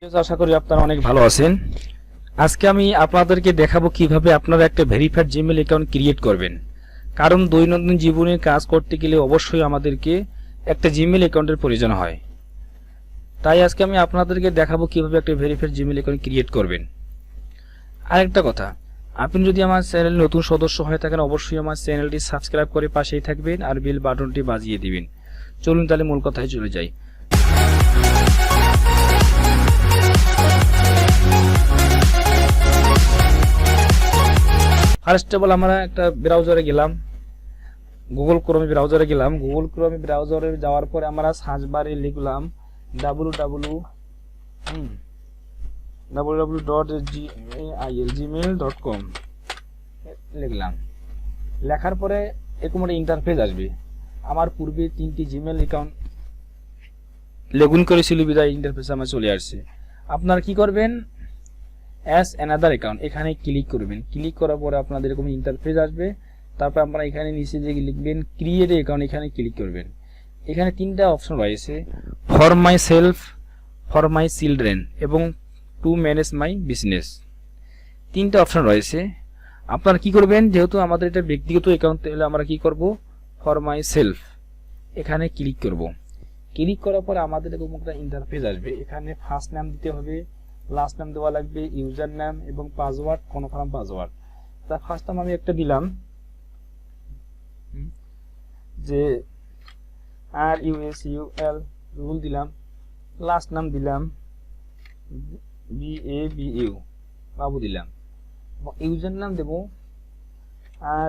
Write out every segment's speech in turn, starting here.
আশা করি আপনারা অনেক ভালো আছেন। আজকে আমি আপনাদেরকে দেখাবো কিভাবে আপনারা একটা ভেরিফাইড জিমেইল অ্যাকাউন্ট ক্রিয়েট করবেন। কারণ দৈনন্দিন জীবনে কাজ করতে গেলে অবশ্যই আমাদেরকে একটা জিমেইল অ্যাকাউন্টের প্রয়োজন হয়। তাই আজকে আমি আপনাদেরকে দেখাবো কিভাবে একটা ভেরিফাইড জিমেইল অ্যাকাউন্ট ক্রিয়েট করবেন। আরেকটা কথা, আপনি যদি আমার চ্যানেলে নতুন সদস্য হয়ে থাকেন অবশ্যই আমার চ্যানেলটি সাবস্ক্রাইব করে পাশেই থাকবেন আর বেল বাটনটি বাজিয়ে দিবেন। চলুন তাহলে মূল কথায় চলে যাই। ফার্স্ট অফ অল আমরা একটা ব্রাউজারে গেলাম, গুগল ক্রোম ব্রাউজারে গেলাম। গুগল ক্রোম ব্রাউজারে যাওয়ার পরে আমরা সার্চ বারে লিখলাম www.gmail.com লিখলাম। লেখার পরে এরকম একটা ইন্টারফেস আসবে। আমার পূর্বে 3টি জিমেইল অ্যাকাউন্ট লগইন করেছিল বিদায় ইন্টারফেস আমার চলে আসছে। আপনারা কি করবেন, অ্যাজ অ্যানাদার অ্যাকাউন্ট এখানে ক্লিক করবেন। ক্লিক করার পরে আপনাদের এরকম ইন্টারফেস আসবে। তারপর আপনারা এখানে নিচে যে লিখবেন ক্রিয়েট অ্যাকাউন্ট, এখানে ক্লিক করবেন। এখানে 3টা অপশন রয়েছে, for my self, for my children এবং টু ম্যানেজ মাই বিজনেস। 3টা অপশন রয়েছে। আপনারা কি করবেন, যেহেতু আমাদের এটা ব্যক্তিগত অ্যাকাউন্ট তাহলে আমরা কি করব, ফর মাই সেলফ এখানে ক্লিক করব। ক্লিক করার পর আমাদের এরকম একটা ইন্টারফেস আসবে। এখানে ফার্স্ট নাম দিতে হবে, লাস্ট নাম দেওয়া লাগবে, ইউজার নাম এবং পাসওয়ার্ড, কনফার্ম পাসওয়ার্ড। তা ফার্স্ট নাম আমি একটা দিলাম যে RUSUL রুল দিলাম, লাস্ট নাম দিলাম BABU বাবু দিলাম। ইউজার নাম দেব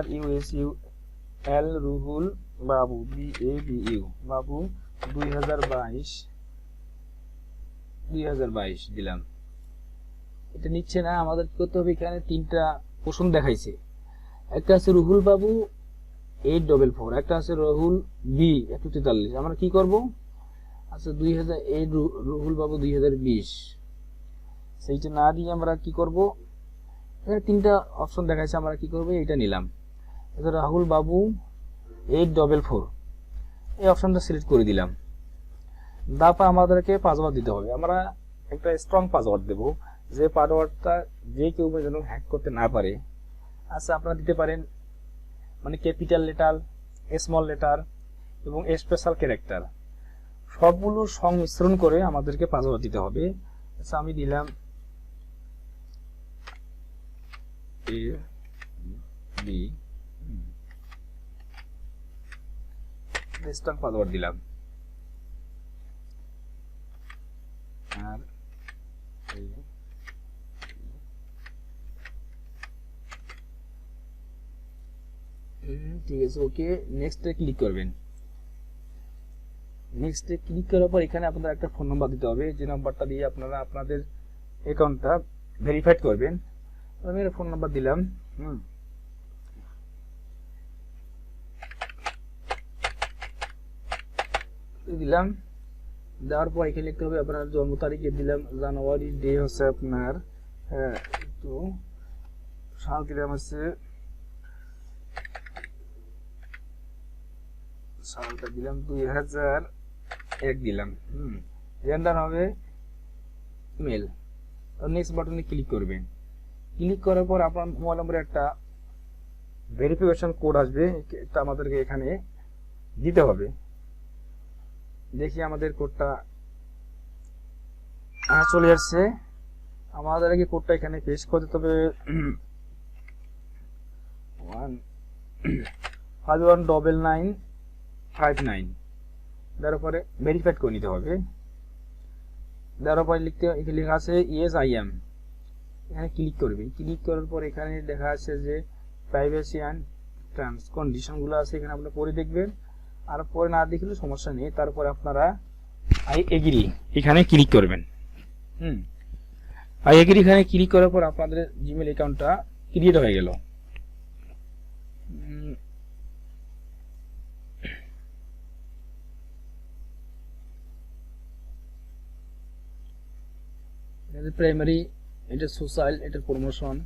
RUSUL রুহুল বাবু BABU বাবু 2022 দিলাম। এটা নিচ্ছে না, আমাদের কি করতে হবে, এখানে 3টা অপশন দেখাইছে। একটা আছে রুহুল বাবু 844, একটা আছে রুহুল বি 143। আমরা কি করব, আচ্ছা 2008 রুহুল বাবু 2020 সেইটা না দিয়ে আমরা কি করব, এখানে 3টা অপশন দেখাইছে, আমরা কি করব এটা নিলাম। এটা রাহুল বাবু 844 এই অপশনটা সিলেক্ট করে দিলাম। তারপর আমাদেরকে পাসওয়ার্ড দিতে হবে। আমরা একটা স্ট্রং পাসওয়ার্ড দেব, যে পাসওয়ার্ডটা যে কেউ যেন হ্যাক করতে না পারে। আচ্ছা আপনারা দিতে পারেন মানে ক্যাপিটাল লেটার, স্মল লেটার এবং স্পেশাল ক্যারেক্টার সবগুলো সংমিশ্রণ করে আমাদেরকে পাসওয়ার্ড দিতে হবে। আচ্ছা আমি দিলাম স্ট্রং পাসওয়ার্ড দিলাম। আর ঠিক আছে, ওকে নেক্সটে ক্লিক করবেন। নেক্সটে ক্লিক করার পর এখানে আপনাদের একটা ফোন নাম্বার দিতে হবে, যে নাম্বারটা দিয়ে আপনারা আপনাদের অ্যাকাউন্টটা ভেরিফাইড করবেন। আমি একটা ফোন নাম্বার দিলাম। দিলাম, দেওয়ার পর এখানে লিখতে হবে আপনার জন্ম তারিখে দিলাম জানুয়ারি, ডে হচ্ছে আপনার তো সাল দিলাম হচ্ছে সালটা দিলাম 2001 দিলাম। জেন্ডার হবে মেল। নেক্সট বাটনে ক্লিক করবেন। ক্লিক করার পর আপনার মোবাইল নম্বরে একটা ভেরিফিকেশন কোড আসবে, এটা আমাদেরকে এখানে দিতে হবে। দেখি আমাদের কোডটা চলে আসছে। আমাদেরকে কোডটা এখানে পেস্ট করতে হবে 519959। দেওয়ার পরে ভেরিফাইড করে নিতে হবে। দেওয়ার পরে এখানে লেখা আছে ইয়েস আই এম, এখানে ক্লিক করবে। ক্লিক করার পর এখানে দেখা আছে যে প্রাইভেসি অ্যান্ড টার্মস কন্ডিশনগুলো আছে, এখানে আপনারা পড়ে দেখবেন। আর পরে না দেখলে সমস্যা নেই। তারপরে আপনারা আই এগ্রি এখানে ক্লিক করবেন। আই এগ্রি এখানে ক্লিক করার পর আপনাদের জিমেইল অ্যাকাউন্টটা ক্রিয়েট হয়ে গেল। প্রাইমারি, এটা সোশ্যাল, এটা প্রমোশন,